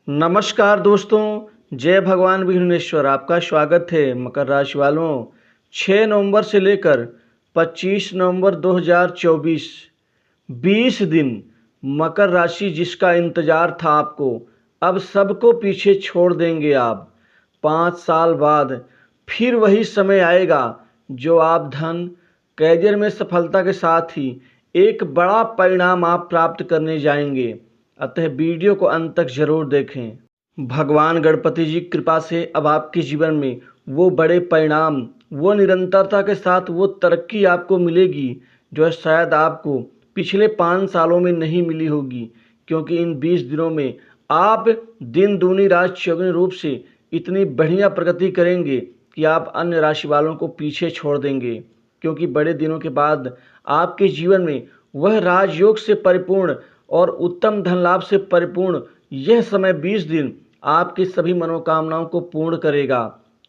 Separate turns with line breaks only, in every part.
नमस्कार दोस्तों, जय भगवान विघ्नेश्वर। आपका स्वागत है। मकर राशि वालों, 6 नवंबर से लेकर 25 नवंबर 2024 20 दिन मकर राशि जिसका इंतजार था आपको, अब सबको पीछे छोड़ देंगे आप। 5 साल बाद फिर वही समय आएगा जो आप धन, करियर में सफलता के साथ ही एक बड़ा परिणाम आप प्राप्त करने जाएंगे। अतः वीडियो को अंत तक जरूर देखें। भगवान गणपति जी की कृपा से अब आपके जीवन में वो बड़े परिणाम, वो निरंतरता के साथ वो तरक्की आपको मिलेगी जो शायद आपको पिछले 5 सालों में नहीं मिली होगी। क्योंकि इन 20 दिनों में आप दिन दूनी रात चौगुनी रूप से इतनी बढ़िया प्रगति करेंगे कि आप अन्य राशि वालों को पीछे छोड़ देंगे। क्योंकि बड़े दिनों के बाद आपके जीवन में वह राजयोग से परिपूर्ण और उत्तम धन लाभ से परिपूर्ण यह समय 20 दिन आपकी सभी मनोकामनाओं को पूर्ण करेगा।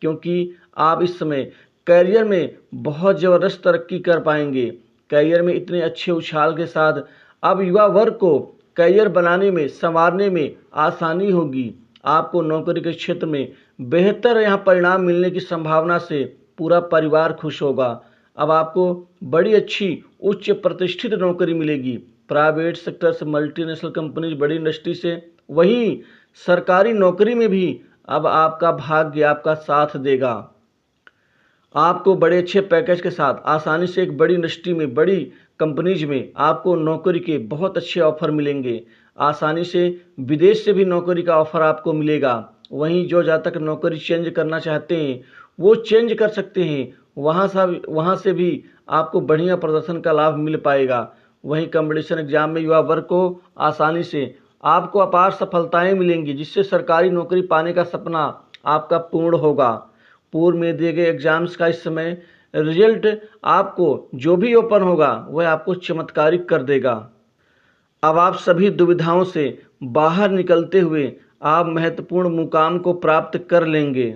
क्योंकि आप इस समय करियर में बहुत ज़बरदस्त तरक्की कर पाएंगे। करियर में इतने अच्छे उछाल के साथ अब युवा वर्ग को करियर बनाने में, संवारने में आसानी होगी। आपको नौकरी के क्षेत्र में बेहतर यहाँ परिणाम मिलने की संभावना से पूरा परिवार खुश होगा। अब आपको बड़ी अच्छी उच्च प्रतिष्ठित नौकरी मिलेगी। प्राइवेट सेक्टर से, मल्टीनेशनल कंपनीज, बड़ी इंडस्ट्री से, वहीं सरकारी नौकरी में भी अब आपका भाग्य आपका साथ देगा। आपको बड़े अच्छे पैकेज के साथ आसानी से एक बड़ी इंडस्ट्री में, बड़ी कंपनीज में आपको नौकरी के बहुत अच्छे ऑफर मिलेंगे। आसानी से विदेश से भी नौकरी का ऑफर आपको मिलेगा। वहीं जो जहाँ तक नौकरी चेंज करना चाहते हैं वो चेंज कर सकते हैं। वहाँ से भी आपको बढ़िया प्रदर्शन का लाभ मिल पाएगा। वहीं कंपटीशन एग्जाम में युवा वर्ग को आसानी से आपको अपार सफलताएं मिलेंगी, जिससे सरकारी नौकरी पाने का सपना आपका पूर्ण होगा। पूर्व में दिए गए एग्जाम्स का इस समय रिजल्ट आपको जो भी ओपन होगा वह आपको चमत्कारिक कर देगा। अब आप सभी दुविधाओं से बाहर निकलते हुए आप महत्वपूर्ण मुकाम को प्राप्त कर लेंगे।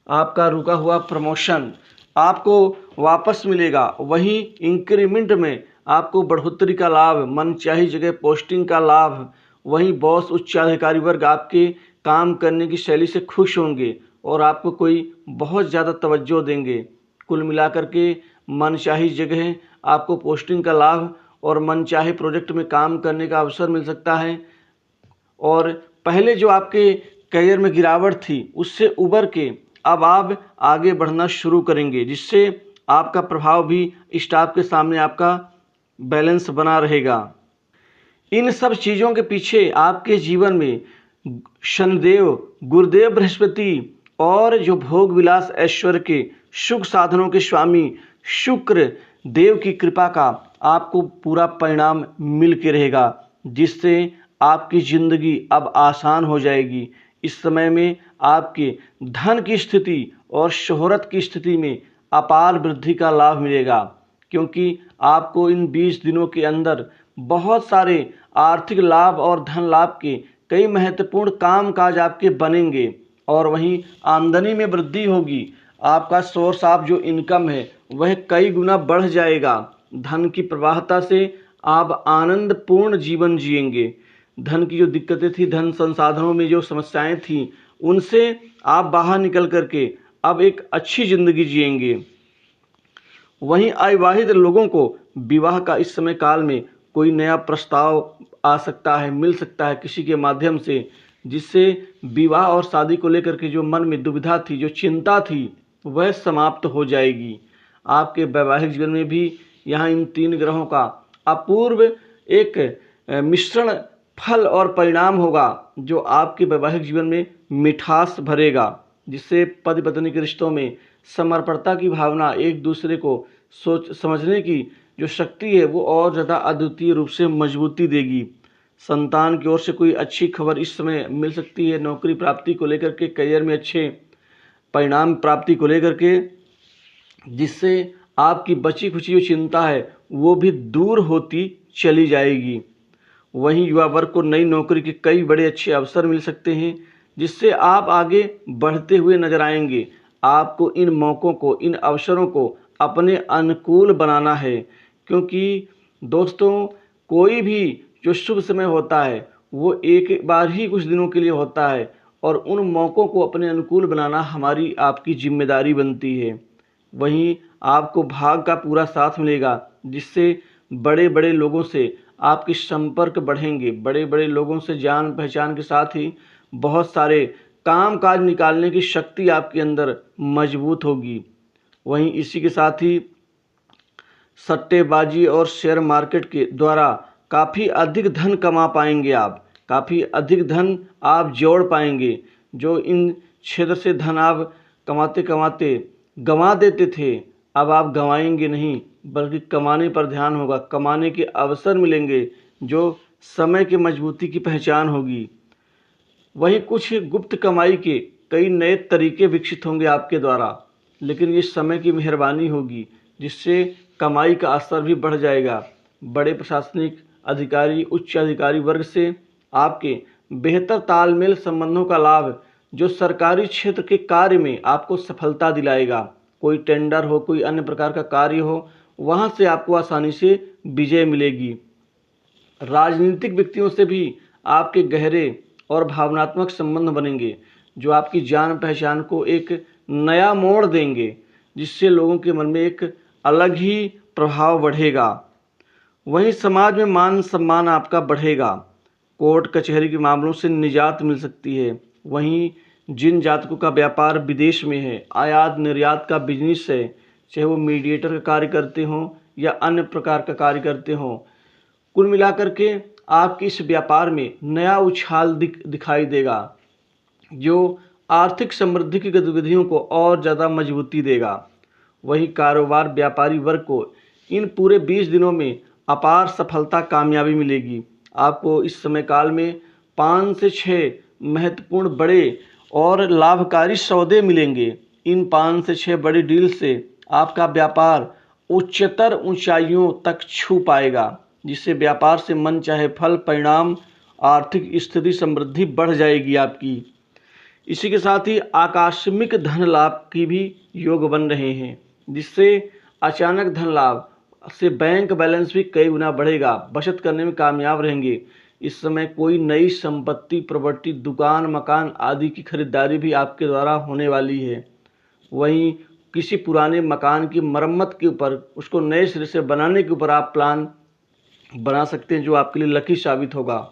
आपका रुका हुआ प्रमोशन आपको वापस मिलेगा। वहीं इंक्रीमेंट में आपको बढ़ोतरी का लाभ, मनचाही जगह पोस्टिंग का लाभ। वहीं बॉस, उच्च अधिकारी वर्ग आपके काम करने की शैली से खुश होंगे और आपको कोई बहुत ज़्यादा तवज्जो देंगे। कुल मिलाकर के मनचाही जगह आपको पोस्टिंग का लाभ और मनचाहे प्रोजेक्ट में काम करने का अवसर मिल सकता है। और पहले जो आपके करियर में गिरावट थी उससे उबर के अब आप आगे बढ़ना शुरू करेंगे, जिससे आपका प्रभाव भी स्टाफ के सामने आपका बैलेंस बना रहेगा। इन सब चीज़ों के पीछे आपके जीवन में शनिदेव, गुरुदेव बृहस्पति और जो भोग विलास ऐश्वर्य के सुख साधनों के स्वामी शुक्र देव की कृपा का आपको पूरा परिणाम मिल के रहेगा, जिससे आपकी ज़िंदगी अब आसान हो जाएगी। इस समय में आपके धन की स्थिति और शोहरत की स्थिति में अपार वृद्धि का लाभ मिलेगा। क्योंकि आपको इन 20 दिनों के अंदर बहुत सारे आर्थिक लाभ और धन लाभ के कई महत्वपूर्ण काम काज आपके बनेंगे। और वहीं आमदनी में वृद्धि होगी। आपका सोर्स ऑफ जो इनकम है वह कई गुना बढ़ जाएगा। धन की प्रवाहता से आप आनंदपूर्ण जीवन जिएंगे। धन की जो दिक्कतें थी, धन संसाधनों में जो समस्याएं थी, उनसे आप बाहर निकल करके अब एक अच्छी ज़िंदगी जिएंगे। वहीं अविवाहित लोगों को विवाह का इस समय काल में कोई नया प्रस्ताव आ सकता है, मिल सकता है किसी के माध्यम से, जिससे विवाह और शादी को लेकर के जो मन में दुविधा थी, जो चिंता थी, वह समाप्त हो जाएगी। आपके वैवाहिक जीवन में भी यहाँ इन 3 ग्रहों का अपूर्व एक मिश्रण फल और परिणाम होगा, जो आपके वैवाहिक जीवन में मिठास भरेगा, जिससे पति पत्नी के रिश्तों में समर्पणता की भावना, एक दूसरे को सोच समझने की जो शक्ति है वो और ज़्यादा अद्वितीय रूप से मजबूती देगी। संतान की ओर से कोई अच्छी खबर इस समय मिल सकती है, नौकरी प्राप्ति को लेकर के, करियर में अच्छे परिणाम प्राप्ति को लेकर के, जिससे आपकी बची खुची जो चिंता है वो भी दूर होती चली जाएगी। वहीं युवा वर्ग को नई नौकरी के कई बड़े अच्छे अवसर मिल सकते हैं, जिससे आप आगे बढ़ते हुए नजर आएंगे। आपको इन मौक़ों को, इन अवसरों को अपने अनुकूल बनाना है। क्योंकि दोस्तों, कोई भी जो शुभ समय होता है वो एक बार ही कुछ दिनों के लिए होता है और उन मौक़ों को अपने अनुकूल बनाना हमारी आपकी जिम्मेदारी बनती है। वहीं आपको भाग का पूरा साथ मिलेगा, जिससे बड़े बड़े लोगों से आपके संपर्क बढ़ेंगे। बड़े बड़े लोगों से जान पहचान के साथ ही बहुत सारे काम काज निकालने की शक्ति आपके अंदर मजबूत होगी। वहीं इसी के साथ ही सट्टेबाजी और शेयर मार्केट के द्वारा काफ़ी अधिक धन कमा पाएंगे आप, काफ़ी अधिक धन आप जोड़ पाएंगे। जो इन क्षेत्र से धन आप कमाते कमाते गंवा देते थे, अब आप गंवाएंगे नहीं बल्कि कमाने पर ध्यान होगा, कमाने के अवसर मिलेंगे, जो समय की मजबूती की पहचान होगी। वहीं कुछ गुप्त कमाई के कई नए तरीके विकसित होंगे आपके द्वारा, लेकिन ये समय की मेहरबानी होगी, जिससे कमाई का असर भी बढ़ जाएगा। बड़े प्रशासनिक अधिकारी, उच्च अधिकारी वर्ग से आपके बेहतर तालमेल संबंधों का लाभ, जो सरकारी क्षेत्र के कार्य में आपको सफलता दिलाएगा। कोई टेंडर हो, कोई अन्य प्रकार का कार्य हो, वहाँ से आपको आसानी से विजय मिलेगी। राजनीतिक व्यक्तियों से भी आपके गहरे और भावनात्मक संबंध बनेंगे, जो आपकी जान पहचान को एक नया मोड़ देंगे, जिससे लोगों के मन में एक अलग ही प्रभाव बढ़ेगा। वहीं समाज में मान सम्मान आपका बढ़ेगा। कोर्ट कचहरी के मामलों से निजात मिल सकती है। वहीं जिन जातकों का व्यापार विदेश में है, आयात निर्यात का बिजनेस है, चाहे वो मीडिएटर का कार्य करते हों या अन्य प्रकार का कार्य करते हों, कुल मिलाकर के आपके इस व्यापार में नया उछाल दिखाई देगा, जो आर्थिक समृद्धि की गतिविधियों को और ज़्यादा मजबूती देगा। वहीं कारोबार व्यापारी वर्ग को इन पूरे 20 दिनों में अपार सफलता कामयाबी मिलेगी। आपको इस समय काल में 5 से 6 महत्वपूर्ण बड़े और लाभकारी सौदे मिलेंगे। इन 5 से 6 बड़ी डील से आपका व्यापार उच्चतर ऊंचाइयों तक छू पाएगा, जिससे व्यापार से मन चाहे फल परिणाम, आर्थिक स्थिति समृद्धि बढ़ जाएगी आपकी। इसी के साथ ही आकस्मिक धन लाभ की भी योग बन रहे हैं, जिससे अचानक धन लाभ से बैंक बैलेंस भी कई गुना बढ़ेगा। बचत करने में कामयाब रहेंगे। इस समय कोई नई संपत्ति, प्रॉपर्टी, दुकान, मकान आदि की खरीदारी भी आपके द्वारा होने वाली है। वहीं किसी पुराने मकान की मरम्मत के ऊपर, उसको नए सिरे से बनाने के ऊपर आप प्लान बना सकते हैं, जो आपके लिए लकी साबित होगा।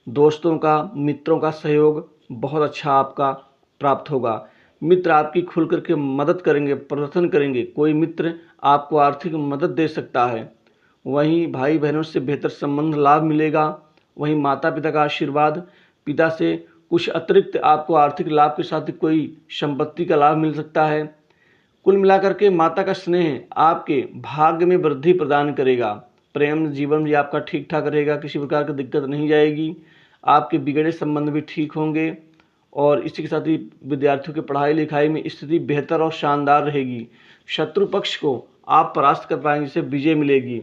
दोस्तों का, मित्रों का सहयोग बहुत अच्छा आपका प्राप्त होगा। मित्र आपकी खुल करके मदद करेंगे, प्रदर्शन करेंगे। कोई मित्र आपको आर्थिक मदद दे सकता है। वहीं भाई बहनों से बेहतर संबंध लाभ मिलेगा। वहीं माता पिता का आशीर्वाद, पिता से कुछ अतिरिक्त आपको आर्थिक लाभ के साथ कोई संपत्ति का लाभ मिल सकता है। कुल मिलाकर के माता का स्नेह आपके भाग्य में वृद्धि प्रदान करेगा। प्रेम जीवन भी आपका ठीक ठाक रहेगा, किसी प्रकार की दिक्कत नहीं जाएगी। आपके बिगड़े संबंध भी ठीक होंगे और इसी के साथ ही विद्यार्थियों की पढ़ाई लिखाई में स्थिति बेहतर और शानदार रहेगी। शत्रु पक्ष को आप परास्त कर पाएंगे, जिससे विजय मिलेगी।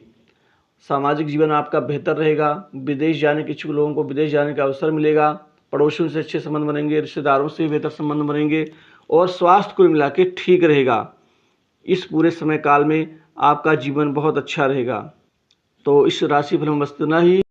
सामाजिक जीवन आपका बेहतर रहेगा। विदेश जाने के इच्छुक लोगों को विदेश जाने का अवसर मिलेगा। पड़ोसियों से अच्छे संबंध बनेंगे, रिश्तेदारों से बेहतर संबंध बनेंगे और स्वास्थ्य को मिला के ठीक रहेगा। इस पूरे समय काल में आपका जीवन बहुत अच्छा रहेगा। तो इस राशि फल में बस इतना ही।